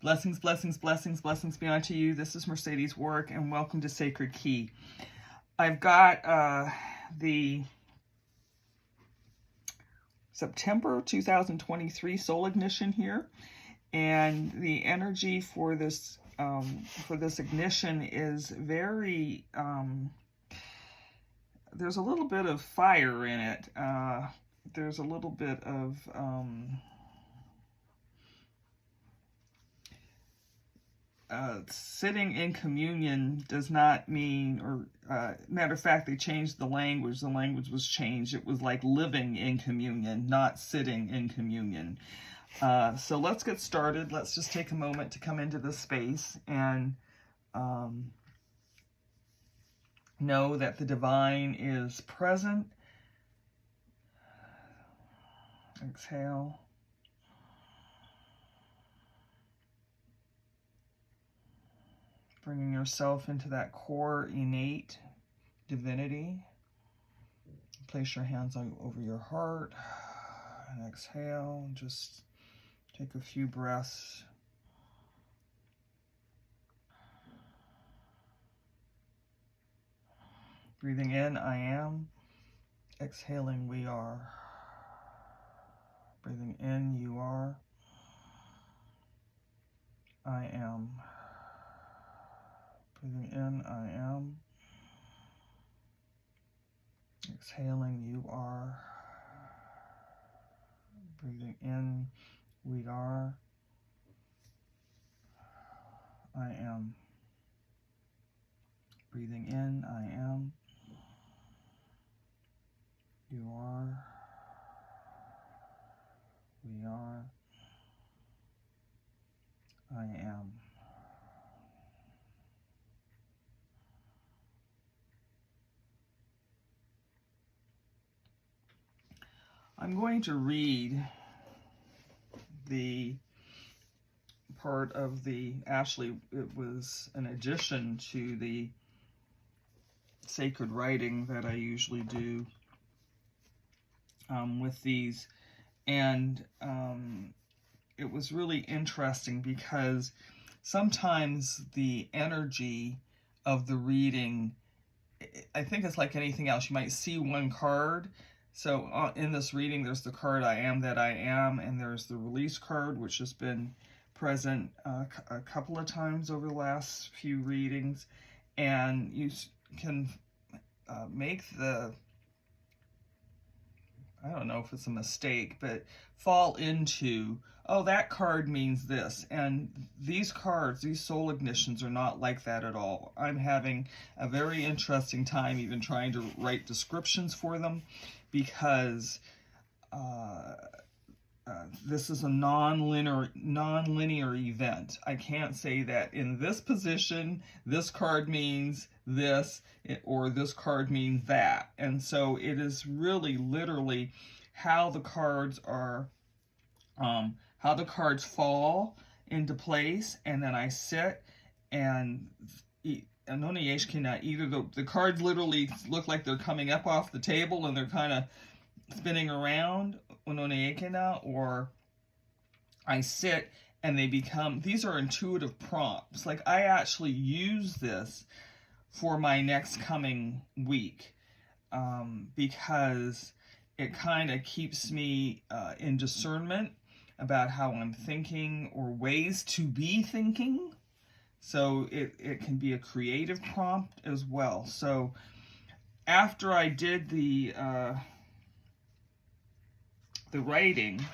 Blessings, blessings, blessings, blessings be unto you. This is Mercedes Warwick, and welcome to Sacred Key. I've got the September 2023 soul ignition here, and the energy for this ignition is very. There's a little bit of fire in it. There's a little bit of sitting in communion does not mean, or matter of fact, they changed the language. The language was changed. It was like living in communion, not sitting in communion. So let's get started. Let's just take a moment to come into this space and know that the divine is present. Exhale. Bringing yourself into that core innate divinity. Place your hands over your heart and exhale. Just take a few breaths. Breathing in, I am. Exhaling, we are. Breathing in, you are. I am. Breathing in, I am. Exhaling, you are. Breathing in, we are. I am. Breathing in, I am. You are. We are. I am. I'm going to read the part of actually it was an addition to the sacred writing that I usually do with these, and it was really interesting because sometimes the energy of the reading, I think it's like anything else. You might see one card. So in this reading, there's the card I am that I am, and there's the release card, which has been present a couple of times over the last few readings. And you can make the, I don't know if it's a mistake, but fall into, oh, that card means this. And these cards, these soul ignitions are not like that at all. I'm having a very interesting time even trying to write descriptions for them, because this is a non-linear event. I can't say that in this position, this card means this, or this card means that. And so it is really literally how the cards are, how the cards fall into place, and then I sit and either the cards literally look like they're coming up off the table and they're kind of spinning around, or I sit and they become, these are intuitive prompts. Like I actually use this for my next coming week, because it kind of keeps me in discernment about how I'm thinking, or ways to be thinking. So it can be a creative prompt as well. So after I did the writing,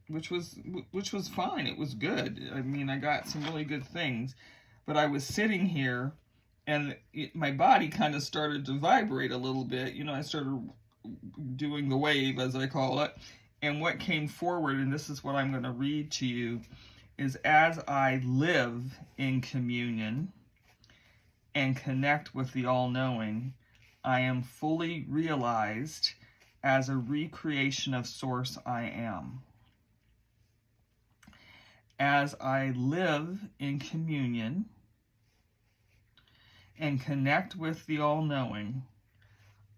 which was fine, it was good. I mean, I got some really good things, but I was sitting here, and my body kind of started to vibrate a little bit. I started doing the wave, as I call it, and what came forward, and this is what I'm going to read to you, is as I live in communion and connect with the all-knowing, I am fully realized as a recreation of Source I am. As I live in communion, and connect with the all-knowing,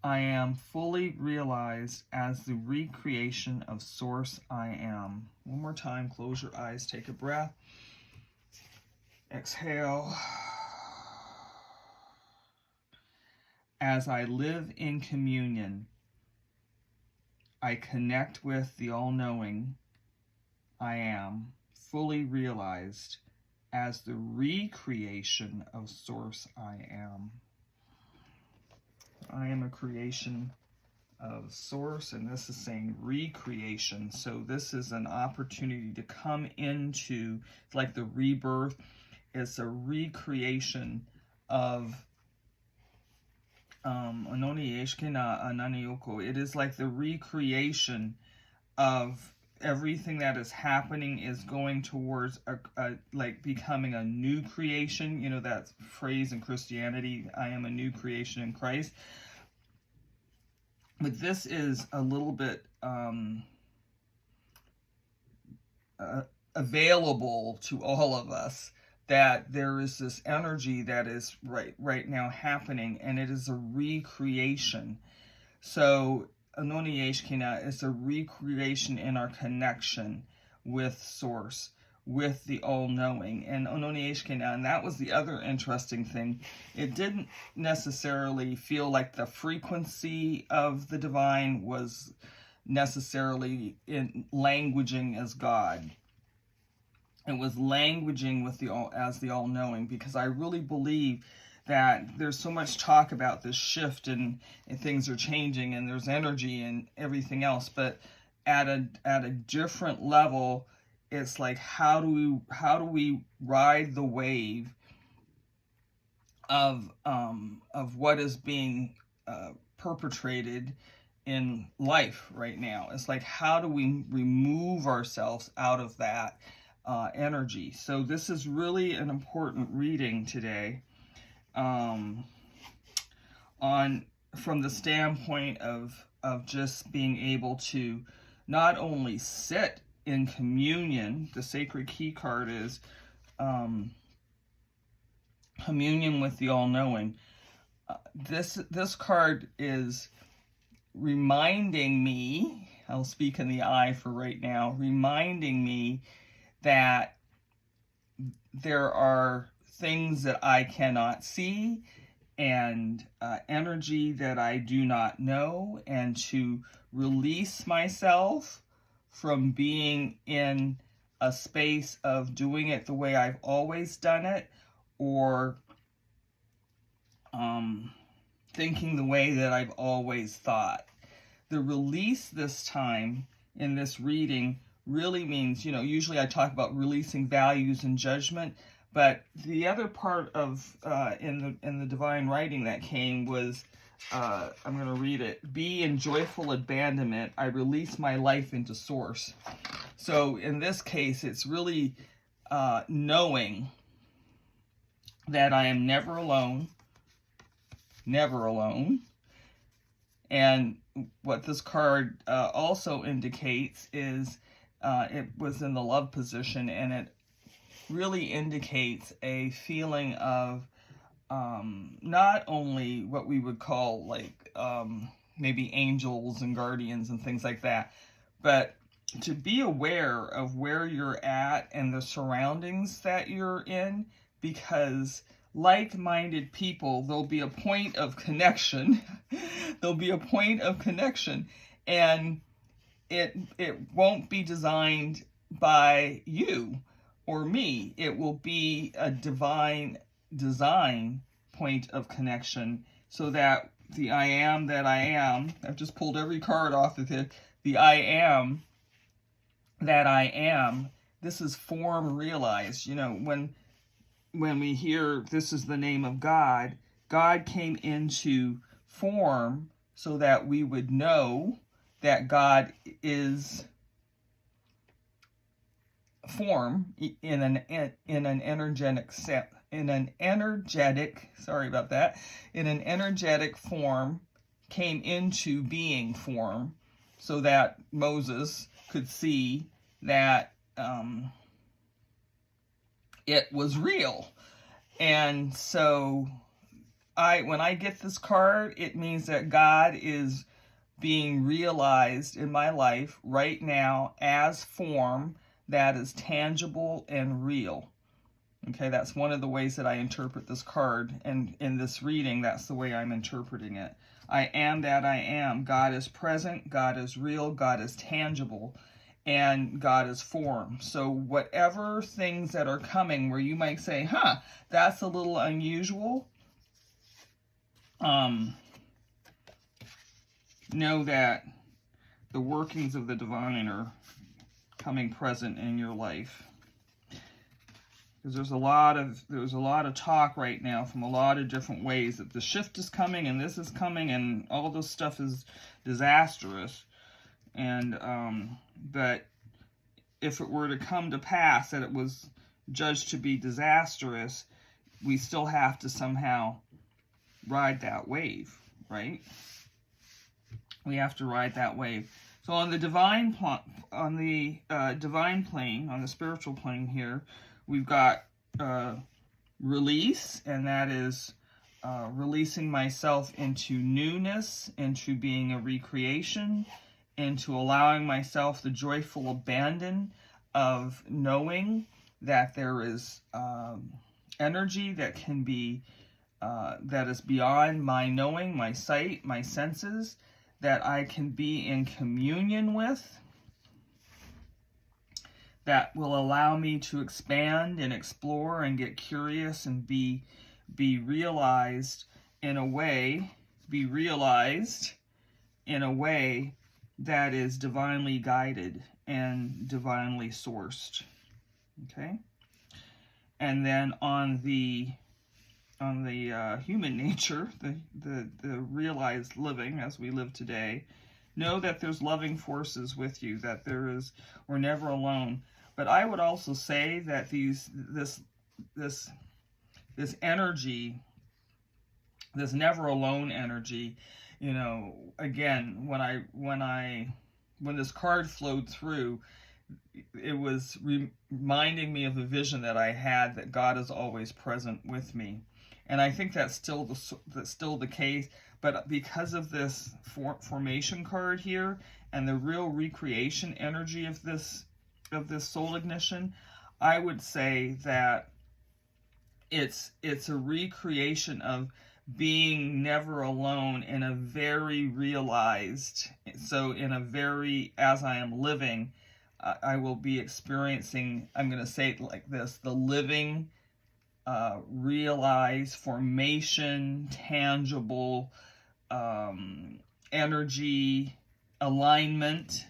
I am fully realized as a recreation of Source I am. As I live in communion, and connect with the all-knowing, I am fully realized as a recreation of Source I am. As I live in communion, and connect with the all-knowing, I am fully realized as a recreation of Source I am. I am fully realized as the recreation of Source I am. One more time, close your eyes, take a breath. Exhale. As I live in communion, I connect with the all-knowing I am, fully realized as the recreation of Source I am. I am a creation of Source, and this is saying recreation. So this is an opportunity to come into, like the rebirth. It's a recreation of it is like the recreation of everything that is happening is going towards like becoming a new creation. You know that phrase in Christianity, I am a new creation in Christ. But this is a little bit available to all of us, that there is this energy that is right now happening, and it is a recreation. So Anoni Yeshkina is a recreation in our connection with Source, with the all-knowing. And Anoni Yeshkina, and that was the other interesting thing, it didn't necessarily feel like the frequency of the divine was necessarily in languaging as God. It was languaging with the all-knowing, because I really believe that there's so much talk about this shift and things are changing and there's energy and everything else, but at a different level, it's like how do we ride the wave of what is being perpetrated in life right now. It's like, how do we remove ourselves out of that energy? So this is really an important reading today, from the standpoint of just being able to not only sit in communion. The sacred key card is communion with the all-knowing. This card is reminding me, I'll speak in the I for right now, reminding me that there are things that I cannot see, and energy that I do not know, and to release myself from being in a space of doing it the way I've always done it, or thinking the way that I've always thought. The release this time in this reading really means, usually I talk about releasing values and judgment, but the other part of in the divine writing that came was, I'm going to read it. Be in joyful abandonment, I release my life into Source. So in this case, it's really knowing that I am never alone, never alone. And what this card also indicates is it was in the love position, and it really indicates a feeling of not only what we would call like maybe angels and guardians and things like that, but to be aware of where you're at and the surroundings that you're in, because like-minded people, there'll be a point of connection. There'll be a point of connection, and it won't be designed by you or me. It will be a divine design point of connection, so that the I am that I am, I've just pulled every card off of it, the I am that I am, this is form realized. When we hear this is the name of God, God came into form so that we would know that God is form in an energetic form, came into being form, so that Moses could see that it was real. And so when I get this card, it means that God is being realized in my life right now as form that is tangible and real. Okay, that's one of the ways that I interpret this card, and in this reading, that's the way I'm interpreting it. I am that I am. God is present, God is real, God is tangible, and God is form. So whatever things that are coming where you might say, that's a little unusual, know that the workings of the divine are coming present in your life. Because there's a lot of talk right now from a lot of different ways that the shift is coming and this is coming and all this stuff is disastrous. And but if it were to come to pass that it was judged to be disastrous, we still have to somehow ride that wave, right? We have to ride that wave. So on the divine divine plane, on the spiritual plane here, we've got release, and that is releasing myself into newness, into being a recreation, into allowing myself the joyful abandon of knowing that there is energy that can be, that is beyond my knowing, my sight, my senses, that I can be in communion with, that will allow me to expand and explore and get curious and be realized in a way, that is divinely guided and divinely sourced. Okay? And then on the human nature, the realized living as we live today, know that there's loving forces with you, that we're never alone. But I would also say that this energy, this never alone energy, again, when this card flowed through, it was reminding me of a vision that I had that God is always present with me. And I think that's still the case, but because of this formation card here and the real recreation energy of this soul ignition, I would say that it's a recreation of being never alone in a very realized, so in a very, as I am living, I will be experiencing, I'm going to say it like this, the living, realized formation, tangible energy, alignment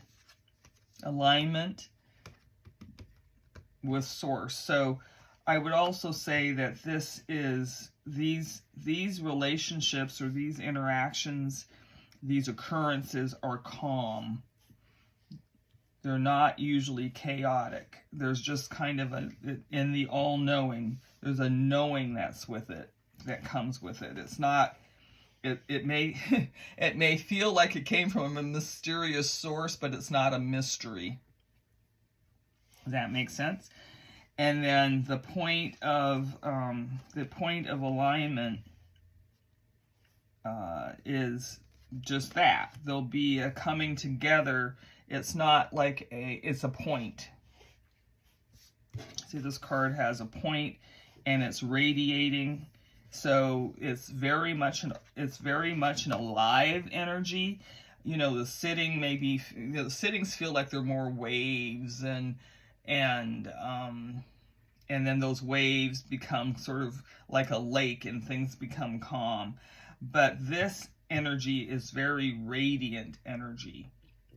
with source. So I would also say that these relationships or these interactions, these occurrences are calm. They're not usually chaotic. There's just kind of in the all-knowing, there's a knowing that's with it, that comes with it. It's not, it may it may feel like it came from a mysterious source, but it's not a mystery. Does that make sense? And then the point of alignment is just that. There'll be a coming together. It's not like it's a point. See, this card has a point and it's radiating. So it's very much an alive energy. The sitting maybe, the sittings feel like they're more waves and then those waves become sort of like a lake and things become calm. But this energy is very radiant energy.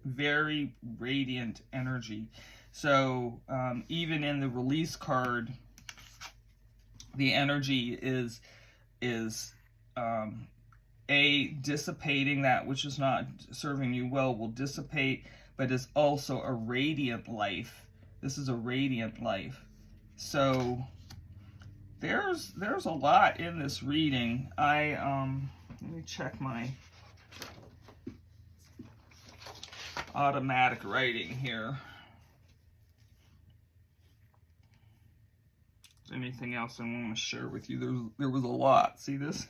Very radiant energy. So even in the release card, the energy is dissipating that which is not serving you well will dissipate, but is also a radiant life. This is a radiant life. So there's a lot in this reading. Let me check my automatic writing here. Anything else I want to share with you? There was a lot. See this?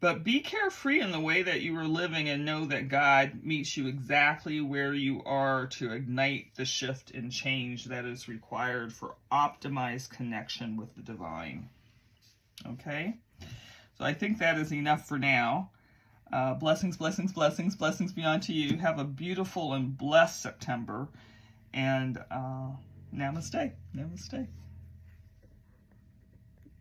But be carefree in the way that you are living, and know that God meets you exactly where you are to ignite the shift and change that is required for optimized connection with the divine. Okay? So I think that is enough for now. Blessings, blessings, blessings, blessings beyond to you. Have a beautiful and blessed September. And namaste. Namaste.